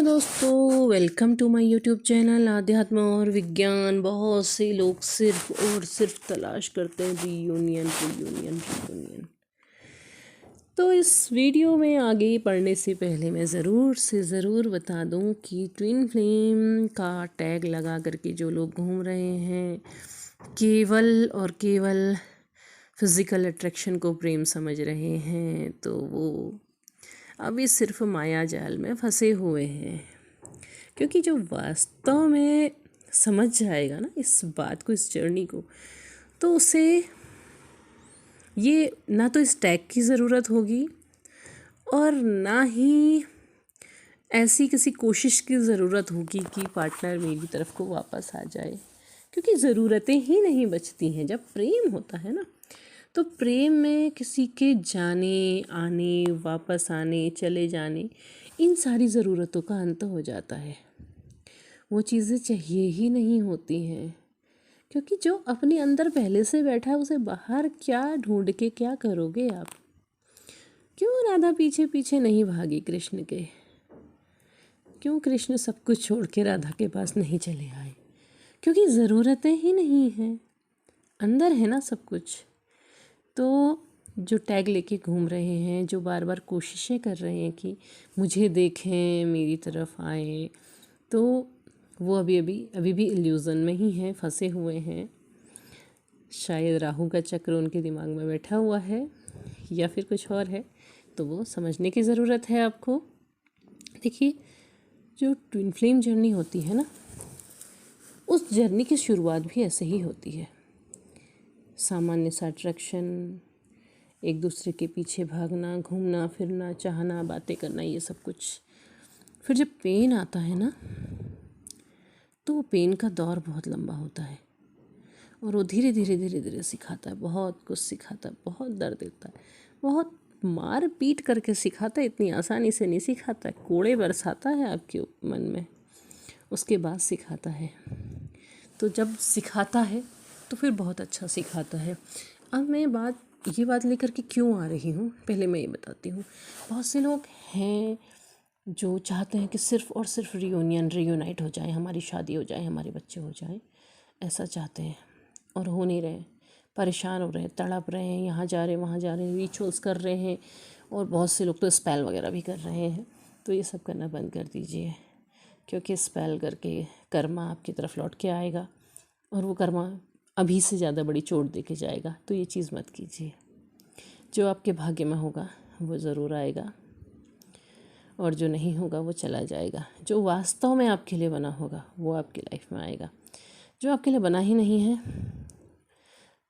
दोस्तों, welcome to my YouTube channel आध्यात्म और विज्ञान। बहुत से लोग सिर्फ और सिर्फ तलाश करते हैं रीयूनियन रीयूनियन रीयूनियन। तो इस वीडियो में आगे पढ़ने से पहले मैं ज़रूर बता दूं कि ट्विन फ्लेम का टैग लगा करके जो लोग घूम रहे हैं, केवल और केवल फिज़िकल अट्रैक्शन को प्रेम समझ रहे हैं, तो वो अभी सिर्फ माया जाल में फंसे हुए हैं। क्योंकि जो वास्तव में समझ जाएगा ना इस बात को, इस जर्नी को, तो उसे ये ना तो इस टैग की ज़रूरत होगी और ना ही ऐसी किसी कोशिश की ज़रूरत होगी कि पार्टनर मेरी तरफ को वापस आ जाए। क्योंकि ज़रूरतें ही नहीं बचती हैं जब प्रेम होता है ना। तो प्रेम में किसी के जाने आने, वापस आने, चले जाने, इन सारी ज़रूरतों का अंत हो जाता है। वो चीज़ें चाहिए ही नहीं होती हैं। क्योंकि जो अपने अंदर पहले से बैठा है उसे बाहर क्या ढूंढ के क्या करोगे आप। क्यों राधा पीछे पीछे नहीं भागी कृष्ण के? क्यों कृष्ण सब कुछ छोड़ के राधा के पास नहीं चले आए? क्योंकि ज़रूरतें ही नहीं हैं, अंदर है ना सब कुछ। तो जो टैग लेके घूम रहे हैं, जो बार बार कोशिशें कर रहे हैं कि मुझे देखें, मेरी तरफ आए, तो वो अभी भी इल्यूज़न में ही हैं, फंसे हुए हैं। शायद राहु का चक्र उनके दिमाग में बैठा हुआ है या फिर कुछ और है, तो वो समझने की ज़रूरत है आपको। देखिए, जो ट्विन फ्लेम जर्नी होती है ना, उस जर्नी की शुरुआत भी ऐसे ही होती है। सामान्य सा अट्रैक्शन, एक दूसरे के पीछे भागना, घूमना फिरना, चाहना, बातें करना, ये सब कुछ। फिर जब पेन आता है ना, तो वो पेन का दौर बहुत लंबा होता है और वो धीरे धीरे सिखाता है, बहुत कुछ सिखाता है, बहुत दर्द देता है, बहुत मार पीट करके सिखाता है। इतनी आसानी से नहीं सिखाता है, कोड़े बरसाता है आपके मन में, उसके बाद सिखाता है। तो जब सिखाता है तो फिर बहुत अच्छा सिखाता है। अब मैं ये बात लेकर के क्यों आ रही हूँ, पहले मैं ये बताती हूँ। बहुत से लोग हैं जो चाहते हैं कि सिर्फ़ और सिर्फ रीयूनाइट हो जाए, हमारी शादी हो जाए, हमारे बच्चे हो जाएं, ऐसा चाहते हैं और हो नहीं रहे। परेशान हो रहे हैं, तड़प रहे हैं, यहाँ जा रहे हैं, वहाँ जा रहे हैं, रिचुअल्स कर रहे हैं, और बहुत से लोग तो स्पेल वगैरह भी कर रहे हैं। तो ये सब करना बंद कर दीजिए, क्योंकि स्पेल करके कर्मा आपकी तरफ लौट के आएगा और वो कर्मा अभी से ज़्यादा बड़ी चोट दे के जाएगा। तो ये चीज़ मत कीजिए। जो आपके भाग्य में होगा वो ज़रूर आएगा और जो नहीं होगा वो चला जाएगा। जो वास्तव में आपके लिए बना होगा वो आपकी लाइफ में आएगा। जो आपके लिए बना ही नहीं है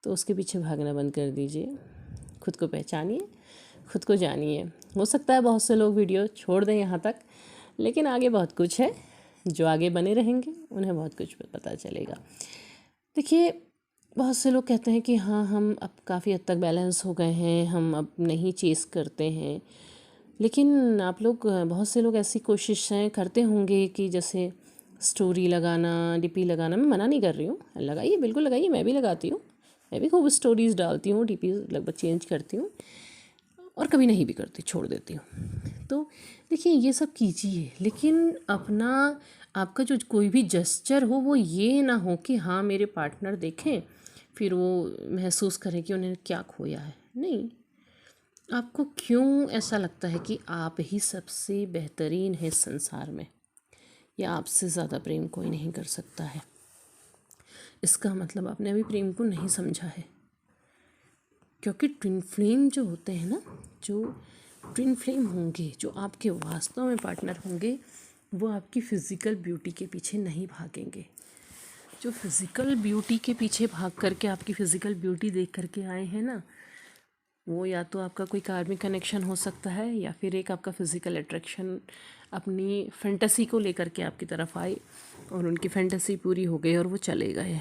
तो उसके पीछे भागना बंद कर दीजिए। खुद को पहचानिए, खुद को जानिए। हो सकता है बहुत से लोग वीडियो छोड़ दें यहाँ तक, लेकिन आगे बहुत कुछ है। जो आगे बने रहेंगे उन्हें बहुत कुछ पता चलेगा। देखिए, बहुत से लोग कहते हैं कि हाँ, हम अब काफ़ी हद तक बैलेंस हो गए हैं, हम अब नहीं चेस करते हैं। लेकिन आप लोग, बहुत से लोग ऐसी कोशिशें करते होंगे कि जैसे स्टोरी लगाना, डीपी लगाना। मैं मना नहीं कर रही हूँ, लगाइए, बिल्कुल लगाइए, मैं भी लगाती हूँ। मैं भी खूब स्टोरीज़ डालती हूँ, डीपी लगभग चेंज करती हूँ और कभी नहीं भी करती, छोड़ देती हूँ। तो देखिए, ये सब कीजिए, लेकिन अपना, आपका जो कोई भी जेस्चर हो वो ये ना हो कि हाँ मेरे पार्टनर देखें फिर वो महसूस करें कि उन्हें क्या खोया है। नहीं, आपको क्यों ऐसा लगता है कि आप ही सबसे बेहतरीन है इस संसार में, या आपसे ज़्यादा प्रेम कोई नहीं कर सकता है? इसका मतलब आपने अभी प्रेम को नहीं समझा है। क्योंकि ट्विन फ्लेम जो होते हैं ना, जो ट्विन फ्लेम होंगे, जो आपके वास्तव में पार्टनर होंगे, वो आपकी फ़िज़िकल ब्यूटी के पीछे नहीं भागेंगे। जो फिज़िकल ब्यूटी के पीछे भाग करके आपकी फ़िज़िकल ब्यूटी देख करके आए हैं ना, वो या तो आपका कोई कार्मिक कनेक्शन हो सकता है, या फिर एक आपका फ़िज़िकल अट्रैक्शन अपनी फैंटेसी को लेकर के आपकी तरफ आए और उनकी फैंटेसी पूरी हो गई और वो चले गए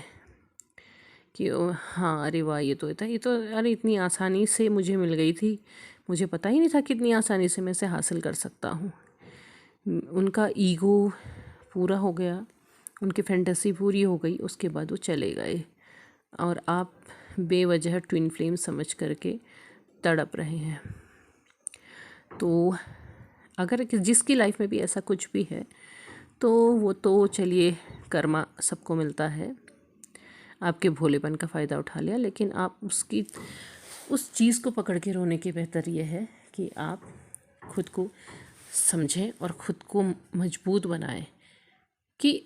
कि हाँ, अरे वाह, ये तो अरे इतनी आसानी से मुझे मिल गई थी, मुझे पता ही नहीं था कितनी आसानी से मैं इसे हासिल कर सकता हूँ। उनका ईगो पूरा हो गया, उनकी फैंटेसी पूरी हो गई, उसके बाद वो चले गए और आप बेवजह ट्विन फ्लेम समझ करके तड़प रहे हैं। तो अगर जिसकी लाइफ में भी ऐसा कुछ भी है तो वो तो चलिए कर्मा सबको मिलता है, आपके भोलेपन का फ़ायदा उठा लिया, लेकिन आप उस चीज़ को पकड़ के रोने के बेहतर ये है कि आप खुद को समझें और ख़ुद को मजबूत बनाएं कि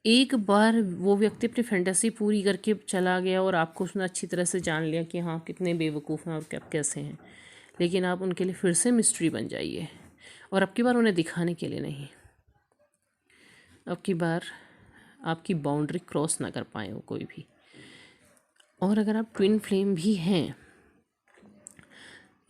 एक बार वो व्यक्ति अपनी फैंटेसी पूरी करके चला गया और आपको उसने अच्छी तरह से जान लिया कि हाँ आप कितने बेवकूफ़ हैं और क्या कैसे हैं, लेकिन आप उनके लिए फिर से मिस्ट्री बन जाइए और अब की बार उन्हें दिखाने के लिए नहीं, अब की बार आपकी बाउंड्री क्रॉस ना कर पाए वो कोई भी। और अगर आप ट्विन फ्लेम भी हैं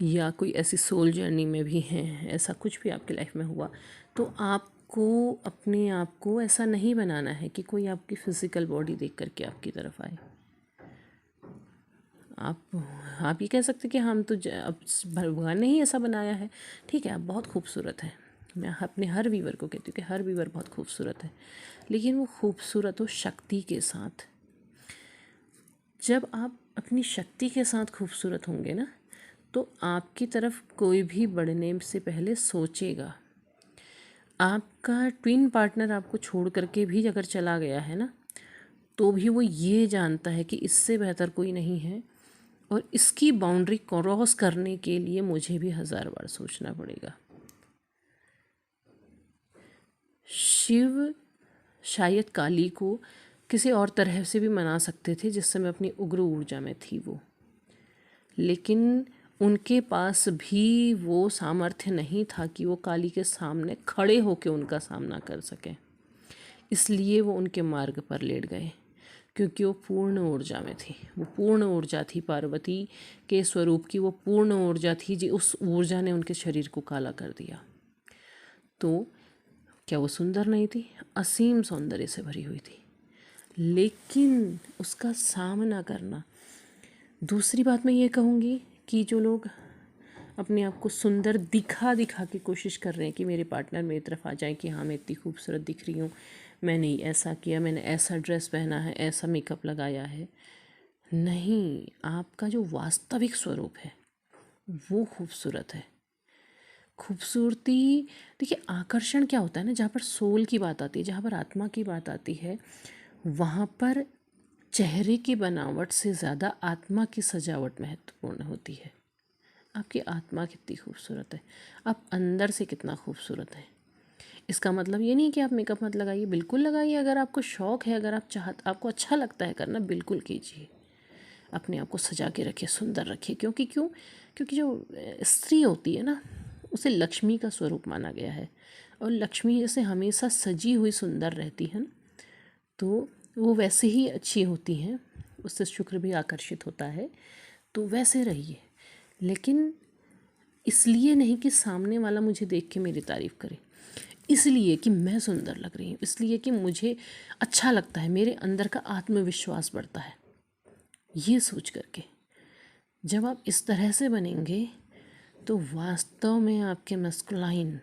या कोई ऐसी सोल जर्नी में भी हैं, ऐसा कुछ भी आपकी लाइफ में हुआ, तो आपको अपने आप को ऐसा नहीं बनाना है कि कोई आपकी फ़िज़िकल बॉडी देख करके आपकी तरफ आए। आप ये कह सकते कि हम तो अब भगवान ने ही ऐसा बनाया है, ठीक है आप बहुत खूबसूरत हैं, मैं अपने हर व्यूअर को कहती हूँ कि हर व्यूअर बहुत खूबसूरत है, लेकिन वो खूबसूरत हो शक्ति के साथ। जब आप अपनी शक्ति के साथ खूबसूरत होंगे ना, तो आपकी तरफ कोई भी बढ़ने से पहले सोचेगा। आपका ट्विन पार्टनर आपको छोड़ करके भी अगर चला गया है ना, तो भी वो ये जानता है कि इससे बेहतर कोई नहीं है और इसकी बाउंड्री क्रॉस करने के लिए मुझे भी 1000 बार सोचना पड़ेगा। शिव शायद काली को किसी और तरह से भी मना सकते थे जिस समय अपनी उग्र ऊर्जा में थी वो, लेकिन उनके पास भी वो सामर्थ्य नहीं था कि वो काली के सामने खड़े होकर उनका सामना कर सकें, इसलिए वो उनके मार्ग पर लेट गए, क्योंकि वो पूर्ण ऊर्जा में थी। वो पूर्ण ऊर्जा थी पार्वती के स्वरूप की, वो पूर्ण ऊर्जा थी जी, उस ऊर्जा ने उनके शरीर को काला कर दिया। तो क्या वो सुंदर नहीं थी? असीम सौंदर्य से भरी हुई थी, लेकिन उसका सामना करना। दूसरी बात मैं ये कहूँगी कि जो लोग अपने आप को सुंदर दिखा के कोशिश कर रहे हैं कि मेरे पार्टनर मेरी तरफ आ जाए कि हाँ मैं इतनी खूबसूरत दिख रही हूँ, मैंने ऐसा किया, मैंने ऐसा ड्रेस पहना है, ऐसा मेकअप लगाया है, नहीं, आपका जो वास्तविक स्वरूप है वो खूबसूरत है। खूबसूरती, देखिए आकर्षण क्या होता है ना, जहाँ पर सोल की बात आती है, जहाँ पर आत्मा की बात आती है, वहाँ पर चेहरे की बनावट से ज़्यादा आत्मा की सजावट महत्वपूर्ण होती है। आपकी आत्मा कितनी खूबसूरत है, आप अंदर से कितना खूबसूरत है। इसका मतलब ये नहीं कि आप मेकअप मत लगाइए, बिल्कुल लगाइए, अगर आपको शौक़ है, अगर आपको अच्छा लगता है करना, बिल्कुल कीजिए। अपने आप को सजा के रखिए, सुंदर रखिए, क्योंकि जो स्त्री होती है ना, उसे लक्ष्मी का स्वरूप माना गया है, और लक्ष्मी जैसे हमेशा सजी हुई सुंदर रहती है ना, तो वो वैसे ही अच्छी होती हैं, उससे शुक्र भी आकर्षित होता है, तो वैसे रहिए। लेकिन इसलिए नहीं कि सामने वाला मुझे देख के मेरी तारीफ़ करे, इसलिए कि मैं सुंदर लग रही हूँ, इसलिए कि मुझे अच्छा लगता है, मेरे अंदर का आत्मविश्वास बढ़ता है। ये सोच करके जब आप इस तरह से बनेंगे तो वास्तव में आपके मस्कुलाइन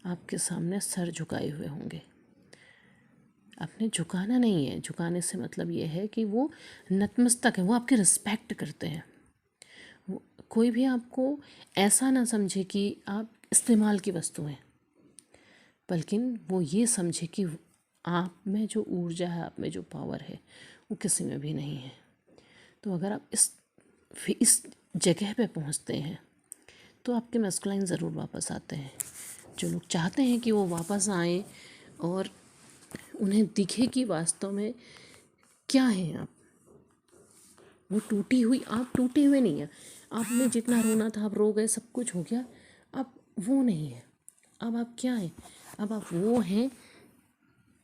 आपके सामने सर झुकाए हुए होंगे। आपने झुकाना नहीं है, झुकाने से मतलब ये है कि वो नतमस्तक है, वो आपकी रिस्पेक्ट करते हैं। वो कोई भी आपको ऐसा ना समझे कि आप इस्तेमाल की वस्तु हैं, बल्कि वो ये समझे कि आप में जो ऊर्जा है, आप में जो पावर है, वो किसी में भी नहीं है। तो अगर आप इस जगह पे पहुंचते हैं तो आपके मस्कुलाइन ज़रूर वापस आते हैं। जो लोग चाहते हैं कि वो वापस आएँ और उन्हें दिखे कि वास्तव में क्या हैं आप, वो टूटी हुई, आप टूटे हुए नहीं हैं, आपने जितना रोना था आप रो गए, सब कुछ हो गया, अब वो नहीं है। अब आप क्या हैं? अब आप वो हैं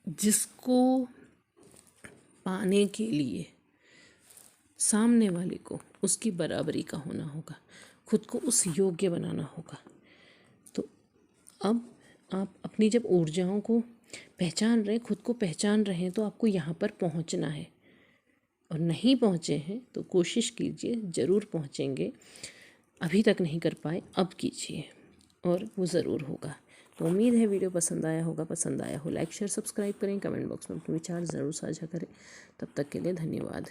जिसको पाने के लिए सामने वाले को उसकी बराबरी का होना होगा, खुद को उस योग्य बनाना होगा। तो अब आप अपनी जब ऊर्जाओं को पहचान रहे हैं, खुद को पहचान रहे हैं, तो आपको यहाँ पर पहुँचना है, और नहीं पहुँचे हैं तो कोशिश कीजिए, ज़रूर पहुँचेंगे। अभी तक नहीं कर पाए, अब कीजिए और वो ज़रूर होगा। तो उम्मीद है वीडियो पसंद आया होगा, पसंद आया हो लाइक शेयर सब्सक्राइब करें, कमेंट बॉक्स में अपने विचार ज़रूर साझा करें। तब तक के लिए धन्यवाद।